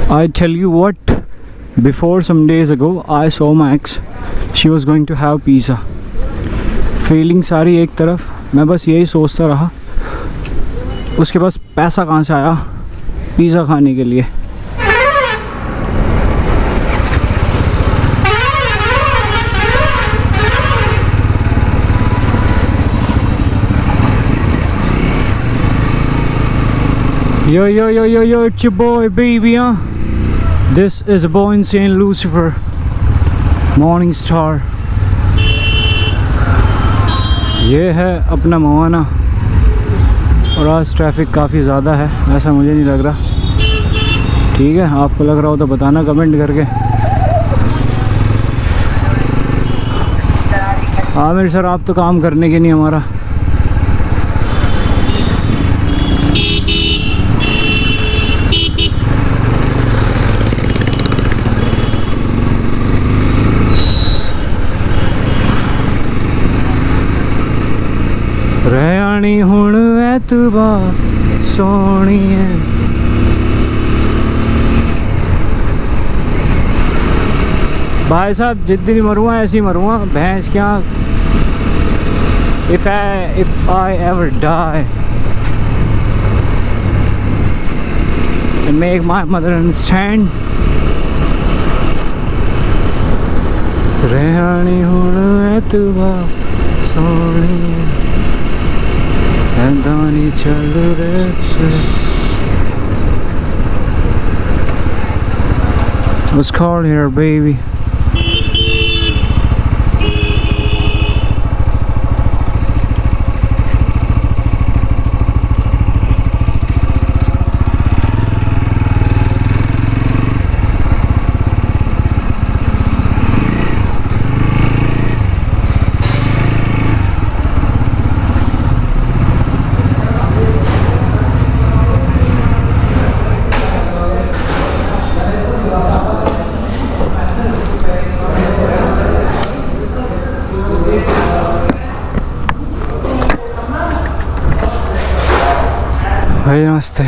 I tell you what, before some days ago I saw my ex. She was going to have pizza. Feeling सारी एक तरफ, मैं बस यही सोचता रहा उसके पास पैसा कहाँ से आया पिज़्ज़ा खाने के लिए। Yo yo yo yo yo, it's your boy baby, huh? This is a boy in St. Lucifer, Morning Star. ये है अपना मवाना और आज ट्रैफिक काफ़ी ज़्यादा है, ऐसा मुझे नहीं लग रहा। ठीक है, आपको लग रहा हो तो बताना कमेंट करके। हाँ मेरे सर, आप तो काम करने के नहीं हमारा। रहनी हुण ऐतबार सोनी है। भाई साहब जितनी मरूँगा ऐसी मरूँगा, भैंस क्या। If I ever die and make my mother understand, रहनी हुण ऐतबार सोनी है। दानी चल रहे। What's called here, baby? भाई नमस्ते।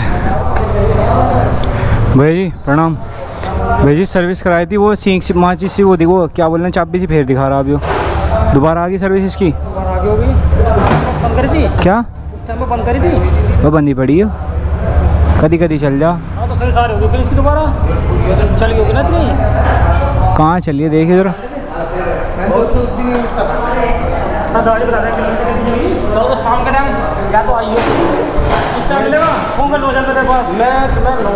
भैया जी प्रणाम। भैया जी सर्विस कराई थी, वो सीख सी माची सी वो थी, वो क्या बोलना चाबी सी फेर दिखा रहा अभी। वो दोबारा आ गई सर्विस इसकी? दोबारा आ गई होगी। बंद करी थी क्या? उस टाइम में बंद करी थी, वो बंदी पड़ी है। कभी कभी चल जा। हाँ तो फिर सारे हो गए, फिर इसकी दोबारा चल गई होगी ना इतनी। कहाँ चलिए देखिए ज़रा। चलो तो शाम के टाइम क्या तो आइए मिलेगा। फोन कर लो मैं 9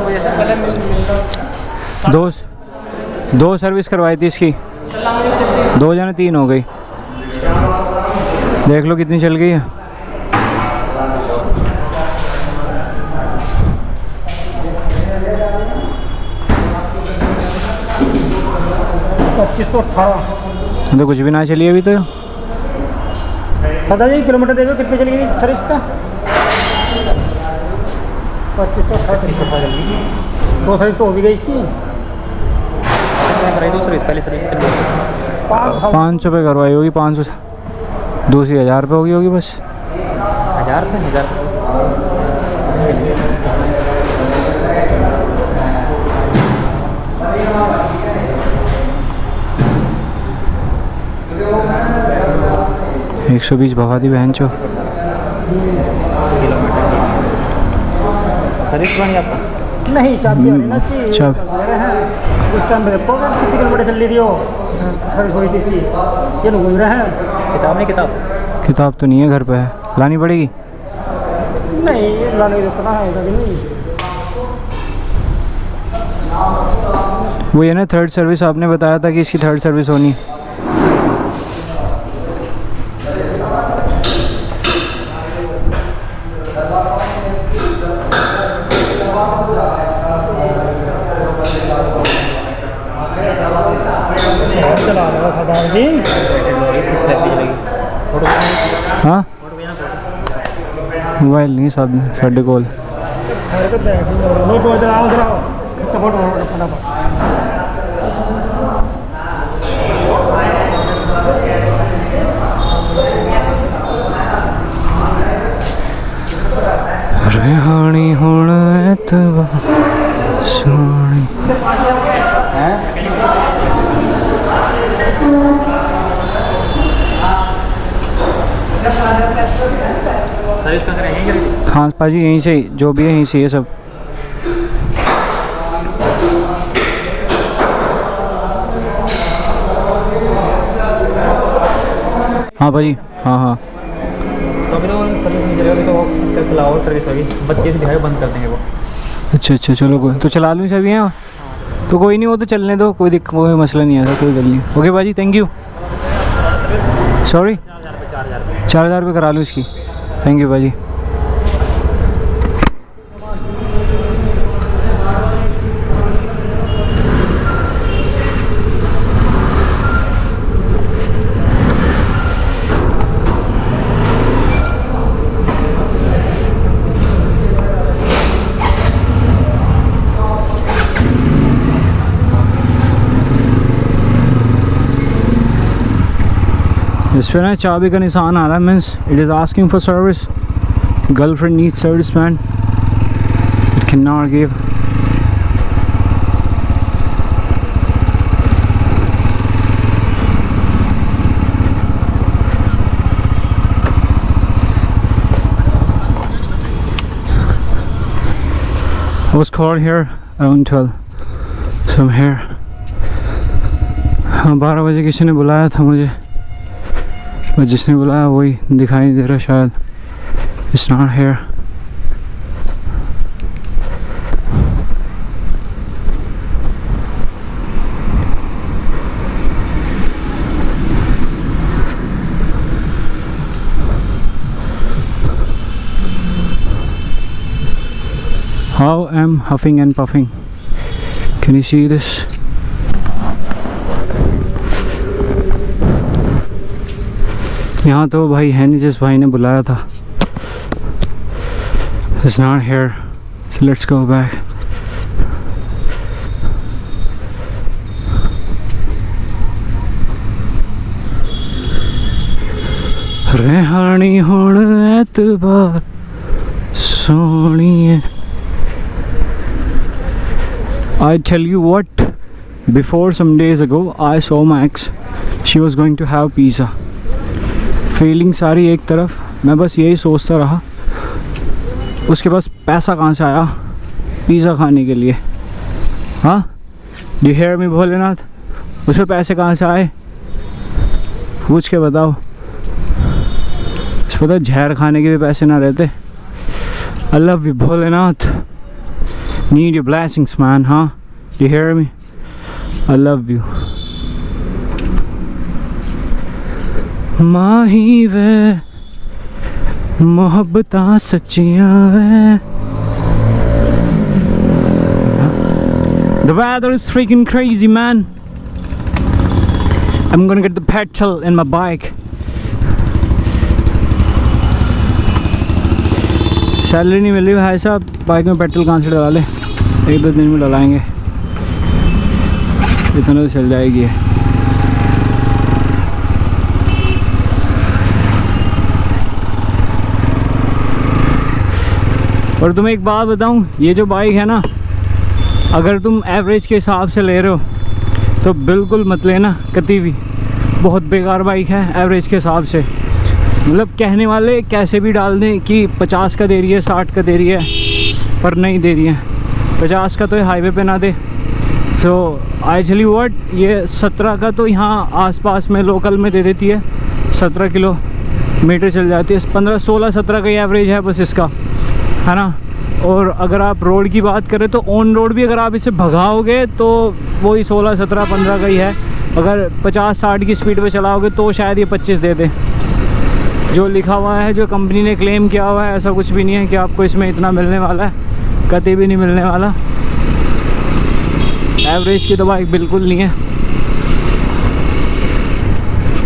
बजे से पहले मिल। दो सर्विस करवाई थी इसकी, 2 जाने 3 हो गई। देख लो कितनी चल गई है। तो कुछ भी ना चली अभी तो। सदा जी किलोमीटर देखो कितने चली गई सर्विस का? 2500 दो सर्विस तो हो भी गई इसकी। कराई 2 सर्विस, पहले सर्विस 500 पे करवाई होगी, 500 दूसरी 1000 रुपये होगी बस। 1000 से 1000 120 भगा दी बहन चो। सर्विस बनी आपको? नहीं चाबी ना इसकी। उस टाइम देखो कितनी किलोमीटर चल रही थी वो सर्विस हुई थी इसकी। ये लोग घूम रहे हैं। किताब नहीं? किताब तो नहीं है, घर पे है, लानी पड़ेगी। नहीं लाने की पता है नहीं। वो ये ना 3rd सर्विस आपने बताया था कि इसकी 3rd सर्विस होनी। हाँ मोबाइल नहीं साथ में साढ़े कोल। रेहानी हुण ऐतबार सोनी। हैं? सर्विस कहाँ करेंगे? हाँ पाजी यहीं से, जो भी है यहीं से ये सब। हाँ भाजी, हाँ हाँ। तो अभी तो सर्विस नहीं चलेगी, तो वो फ्लावर सर्विस होगी, 32 दिखाई बंद कर देंगे वो। अच्छा अच्छा, चलो कोई तो चला लूँ सभी हैं तो कोई नहीं, वो तो चलने दो, कोई दिक्कत, कोई मसला नहीं है ऐसा, कोई गल नहीं। ओके भाजी, थैंक यू। सॉरी, 4000 रुपये करा लूँ इसकी। थैंक यू भाजी। इस पर ना चाबी का निशान आ रहा है, means it is asking for service. Girlfriend need service man, it can not give. I was called here around 12, so I'm here. हाँ 12 बजे किसी ने बुलाया था मुझे, पर जिसने बुलाया वही दिखाई नहीं दे रहा शायद। It's not here. How am huffing and puffing? Can you see this? यहाँ तो भाई है नहीं जिस भाई ने बुलाया था। It's not here, so let's go back. रेहानी हुण एतबार सोनिए। I tell you what, before some days ago I saw my ex. She was going to have pizza. Feeling सारी एक तरफ, मैं बस यही सोचता रहा उसके पास पैसा कहाँ से आया पिज़्ज़ा खाने के लिए। हाँ, डू हियर मी भोलेनाथ, उसमें पैसे कहाँ से आए पूछ के बताओ। पता जहर खाने के भी पैसे ना रहते। I love you Bholenath, need your blessings man. हाँ, do hear me, I love you. माही वे मोहब्बतां सच्चियां वे। The weather is freaking crazy, man. I'm gonna get the petrol in my bike. Salary नहीं मिल रही भाई साहब, बाइक में पेट्रोल कहाँ से डला ले, 1-2 दिन में डलाएंगे, इतना तो चल जाएगी। और तुम्हें एक बात बताऊं, ये जो बाइक है ना, अगर तुम एवरेज के हिसाब से ले रहे हो तो बिल्कुल मत लेना कभी भी, बहुत बेकार बाइक है एवरेज के हिसाब से। मतलब कहने वाले कैसे भी डाल दें कि 50 का दे रही है, 60 का दे रही है, पर नहीं दे रही है। 50 का तो हाईवे पे ना दे। सो एक्चुअली व्हाट, ये 17 का तो यहाँ आसपास में लोकल में दे देती है, 17 किलोमीटर चल जाती है, 15-16-17 का ही एवरेज है बस इसका, है ना। और अगर आप रोड की बात करें तो ऑन रोड भी अगर आप इसे भगाओगे तो वही 16-17-15 का ही है। अगर 50-60 की स्पीड पे चलाओगे तो शायद ये 25 दे दे। जो लिखा हुआ है, जो कंपनी ने क्लेम किया हुआ है, ऐसा कुछ भी नहीं है कि आपको इसमें इतना मिलने वाला है, कभी भी नहीं मिलने वाला। एवरेज की तो बाइक बिल्कुल नहीं है।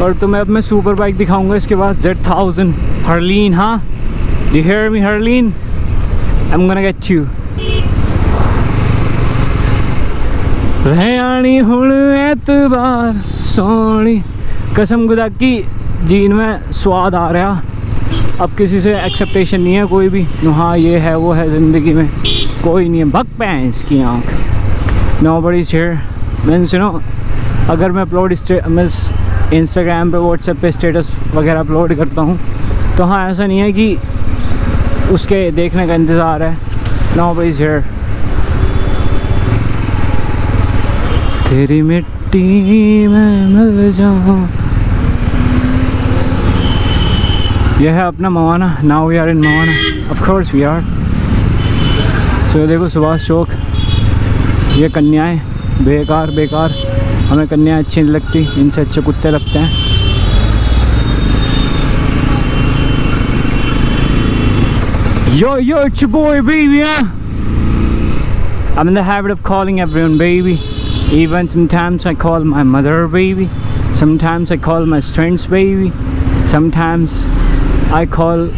और तुम्हें अब मैं सुपर बाइक दिखाऊंगा इसके बाद, Z1000 हर्लीन। हाँ, do hear me Harleen, I'm gonna get you. रहयानी हुण एतबार सोनी, कसम खुदा की जीन में स्वाद आ रहा। अब किसी से एक्सेप्टेशन नहीं है कोई भी, हाँ ये है वो है, ज़िंदगी में कोई नहीं है। भग पैंस की आँख, Nobody's here. Means you know, अगर मैं अपलोड मीन्स इंस्टाग्राम पे व्हाट्सएप पे स्टेटस वगैरह अपलोड करता हूँ तो हाँ ऐसा नहीं है कि उसके देखने का इंतज़ार है. Nobody's here. तेरी मिट्टी में मिल जाऊँ. यह है अपना Mawana. Now we are in Mawana. Of course we are. सो देखो सुभाष चौक. ये कन्याएं बेकार बेकार. हमें कन्याएं अच्छी नहीं लगती. इनसे अच्छे कुत्ते लगते हैं. Yo, it's your boy, baby, huh? I'm in the habit of calling everyone baby. Even sometimes I call my mother baby. Sometimes I call my friends baby. Sometimes I call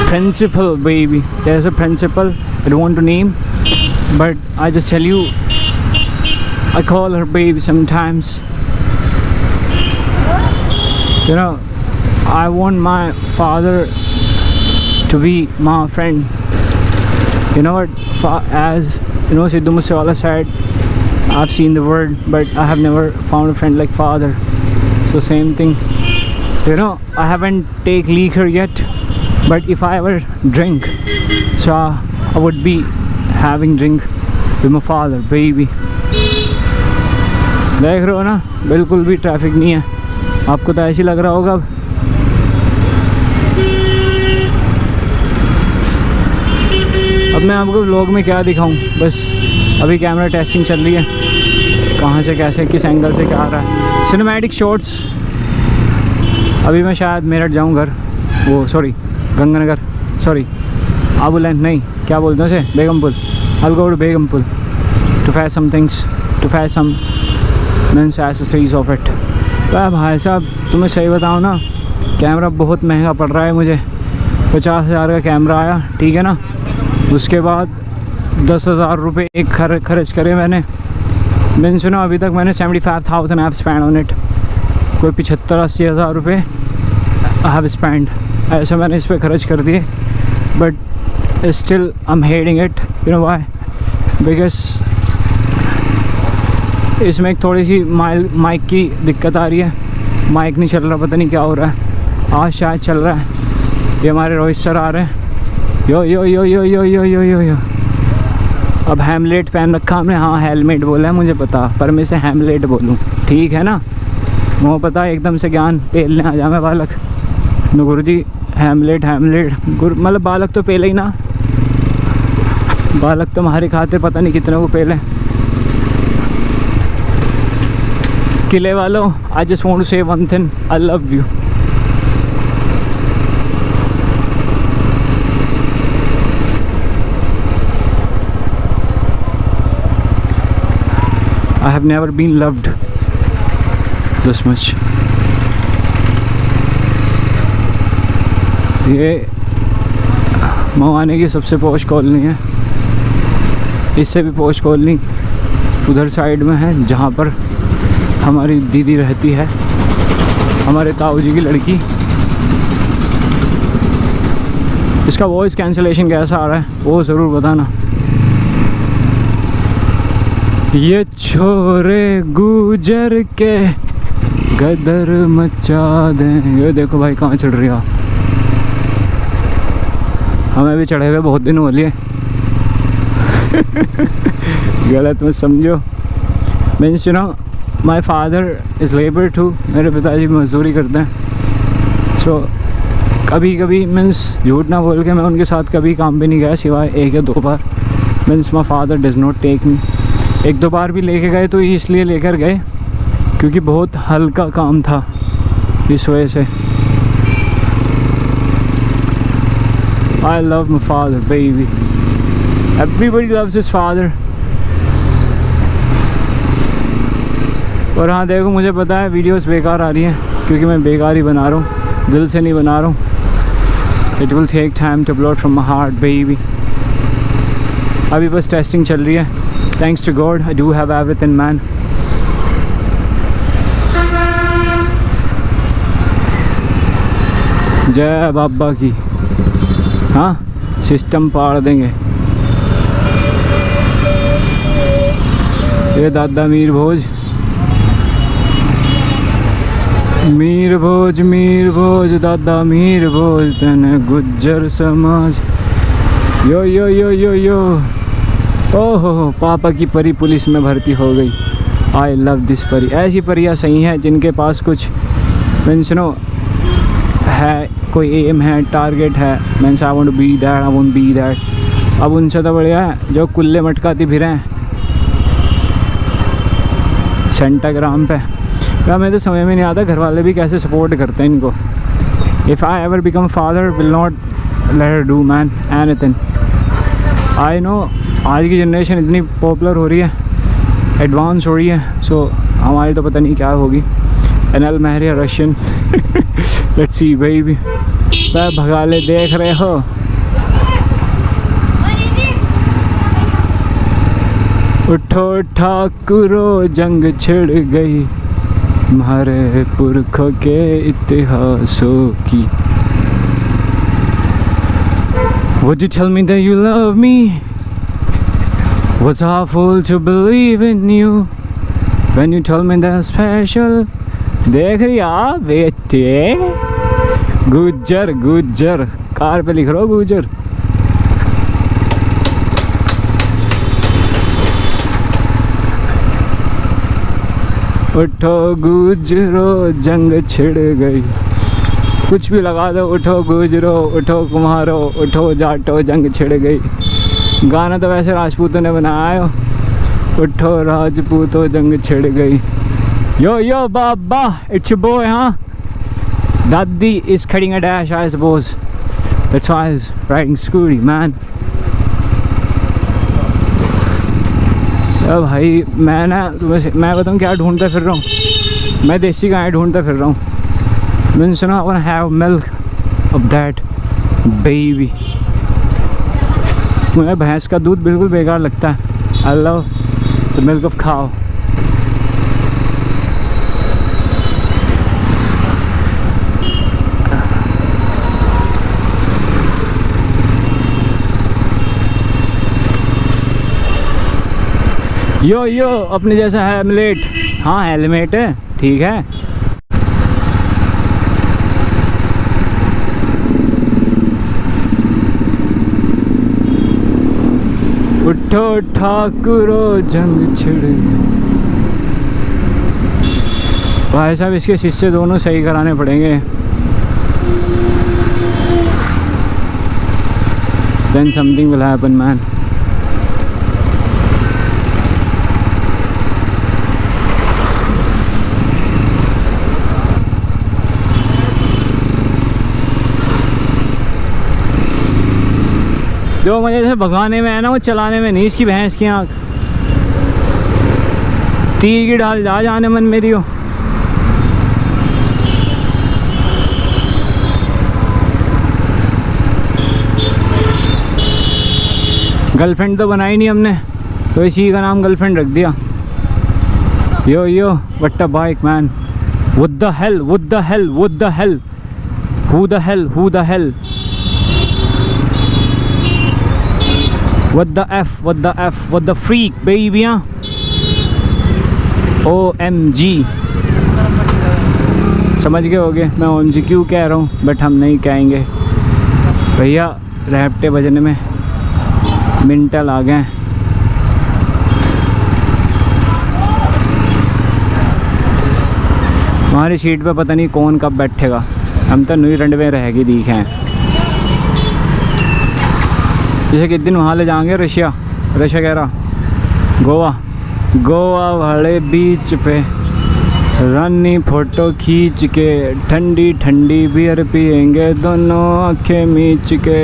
principal baby. There's a principal I don't want to name, but I just tell you I call her baby sometimes. You know, I want my father to be my friend. You know what, as you know, Sidhu Moosewala said, I've seen the world but I have never found a friend like father. So same thing, you know, I haven't take liquor yet, but if I ever drink, so I would be having drink with my father baby. देख रहे हो ना, बिल्कुल भी traffic नहीं है. आपको तो ऐसे लग रहा होगा. अब मैं आपको व्लॉग में क्या दिखाऊं, बस अभी कैमरा टेस्टिंग चल रही है. कहाँ से कैसे किस एंगल से क्या आ रहा है. Cinematic shots. अभी मैं शायद मेरठ जाऊं घर. वो सॉरी गंगानगर, सॉरी आबूलैंड नहीं, क्या बोलते हैं उसे, Begumpul. I'll go to Begumpul to fetch some things, to fetch some means accessories of it. तो भाई साहब तुम्हें सही बताऊँ ना, कैमरा बहुत महंगा पड़ रहा है मुझे. 50,000 का कैमरा आया, ठीक है ना. उसके बाद 10,000 रुपये एक खर्च करे मैंने. मैंने सुना अभी तक मैंने 75,000 I have spend on it. कोई 75-80 हज़ार रुपये आई हैव स्पेंड. ऐसे मैंने इस पर खर्च कर दिए. But still I am hating it. You know why? Because इसमें एक थोड़ी सी माइक की दिक्कत आ रही है. माइक नहीं चल रहा, पता नहीं क्या हो रहा है. आज शायद चल रहा है. ये हमारे रोहित सर आ रहे हैं. यो यो यो यो यो यो यो यो यो. अब हैमलेट पहन रखा हमने. हाँ हेलमेट बोला है मुझे पता, पर मैं इसे हैमलेट बोलूँ, ठीक है ना. वो पता एकदम से ज्ञान पेलने आ जाए बालक. गुरु जी हैमलेट गुरु मतलब बालक तो पेले ही ना. बालक तुम्हारे खातिर पता नहीं कितने को पेले. किले वालों, आई जस्ट वांट टू से one thing, I love you. I have never been loved this much. ये मवाने की सबसे पॉश कॉलोनी है. इससे भी पॉश कॉलोनी उधर साइड में है जहाँ पर हमारी दीदी रहती है, हमारे ताऊ जी की लड़की. इसका वॉइस कैंसिलेशन कैसा आ रहा है वो ज़रूर बताना. ये छोरे गुजर के गदर मचा दें. ये देखो भाई कहाँ चढ़ रही है. हमें भी चढ़े हुए बहुत दिन हो लिए. गलत मत समझो. Means you know my father is labour too. मेरे पिताजी मजदूरी करते हैं. सो कभी कभी मीन्स झूठ ना बोल के मैं उनके साथ कभी काम पे नहीं गया सिवाय 1 या 2 बार. Means my father does not take me. 1-2 बार भी लेके गए तो इसलिए लेकर गए क्योंकि बहुत हल्का काम था, इस वजह से. I love my father baby. Everybody loves his father. और हाँ देखो, मुझे पता है वीडियोस बेकार आ रही हैं क्योंकि मैं बेकार ही बना रहा हूँ, दिल से नहीं बना रहा हूँ. It will take time to upload from my heart baby. अभी बस टेस्टिंग चल रही है. Thanks to God, I do have everything, man. जय बाबा की. हाँ सिस्टम पाड़ देंगे. ये दादा मीर भोज, मीर भोज, मीर भोज, दादा मीर भोज, तने गुज्जर समाज। यो यो यो यो यो। ओहो, पापा की परी पुलिस में भर्ती हो गई। आई लव दिस परी। ऐसी परियाँ सही हैं जिनके पास कुछ मीन्स नो है, कोई एम है, टारगेट है। Means I want to be that, I want be that. अब उनसे तो बढ़िया है जो कुल्ले मटकाती फिरें हैं सेंटाग्राम पे। क्या मैं तो समझ में नहीं आता घर वाले भी कैसे सपोर्ट करते हैं इनको। If I ever become father will not let do man anything. I know आज की जनरेशन इतनी पॉपुलर हो रही है, एडवांस हो रही है, सो हमारी तो पता नहीं क्या होगी। एनएल महरिया रशियन लेट्स सी बेबी। भगाले देख रहे हो। उठो ठाकुरो जंग छिड़ गई हमारे पुरखों के इतिहासों की। Would you tell me that you love me? Was I fool to believe in you when you told me that special? देख रही आ बेटे, गुज्जर गुज्जर कार पे लिख रहा हो गुज्जर। उठो गुजरो जंग छिड़ गई। कुछ भी लगा दो, उठो गुजरो, उठो कुम्हारो, उठो जाटो जंग छिड़ गई। गाना तो वैसे राजपूतों ने बनाया है। उठो राजपूतों जंग छिड़ गई। यो यो बाबा, इट्स योर बॉय। हाँ, दादी is cutting a dash, I suppose. That's why I was riding scooty, man. अब भाई मैं ना मैं बताऊँ क्या ढूंढता फिर रहा हूँ। मैं देसी गाय ढूंढता फिर रहा हूँ। मैंने सुना I wanna have milk of that baby। मुझे भैंस का दूध बिल्कुल बेकार लगता है। I love the milk of cow। यो यो, अपने जैसा हेलमेट। हाँ हेलमेट है, ठीक है। उठो ठाकुरो जंग छिड़ गई। भाई साहब इसके शीशे दोनों सही कराने पड़ेंगे। Then something will happen, man। जो मजे से भगाने में है ना, वो चलाने में नहीं। इसकी भैंस की आँख, तीर की ढाल जा जाने मन मेरी हो। गर्लफ्रेंड तो बनाई नहीं हमने, तो इसी का नाम गर्लफ्रेंड रख दिया। Yo yo, what a bike man. What the hell, what the hell, what the hell, who the hell, who the hell, what the f, what the f, what the freak baby। OMG, समझ गए होगे मैं OMG क्यों कह रहा हूँ, but हम नहीं कहेंगे भैया। रैप्टे बजने में मिंटल आ गए। हमारी सीट पे पता नहीं कौन कब बैठेगा। हम तो न्यूजीलैंड में रह के दिखे हैं। जैसे कि दिन वहाँ ले जाएंगे रशिया कह रहा गोवा वाले बीच पे रनी फोटो खींच के, ठंडी ठंडी बियर पियेंगे दोनों आँखें मीच के।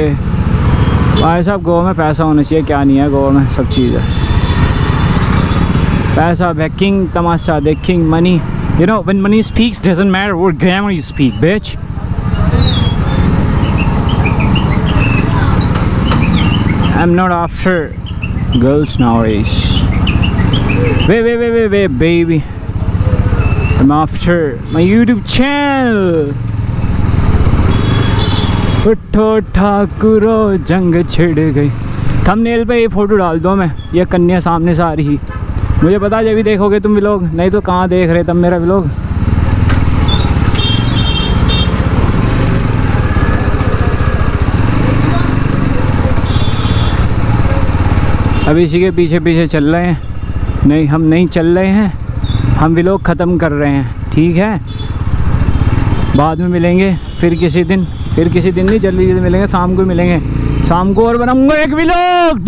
भाई साहब गोवा में पैसा होना चाहिए, क्या नहीं है गोवा में, सब चीज़ है। पैसा बैकिंग, तमाशा देकिंग, money. You know, when money speaks, doesn't matter what grammar you speak, bitch। I'm not after girls nowadays। Wait, baby। I'm after my YouTube channel। उठो ठाकुरो जंग छिड़ गई। थंबनेल पे ये फ़ोटो डाल दो मैं, ये कन्या सामने से आ रही। मुझे पता जब भी देखोगे तुम व्लॉग, नहीं तो कहाँ देख रहे तब मेरा व्लॉग। अभी इसी के पीछे पीछे चल रहे हैं। नहीं, हम नहीं चल रहे हैं, हम व्लॉग ख़त्म कर रहे हैं, ठीक है। बाद में मिलेंगे फिर किसी दिन नहीं, जल्दी जल्दी मिलेंगे, शाम को मिलेंगे, शाम को और बनाऊंगा एक व्लॉग।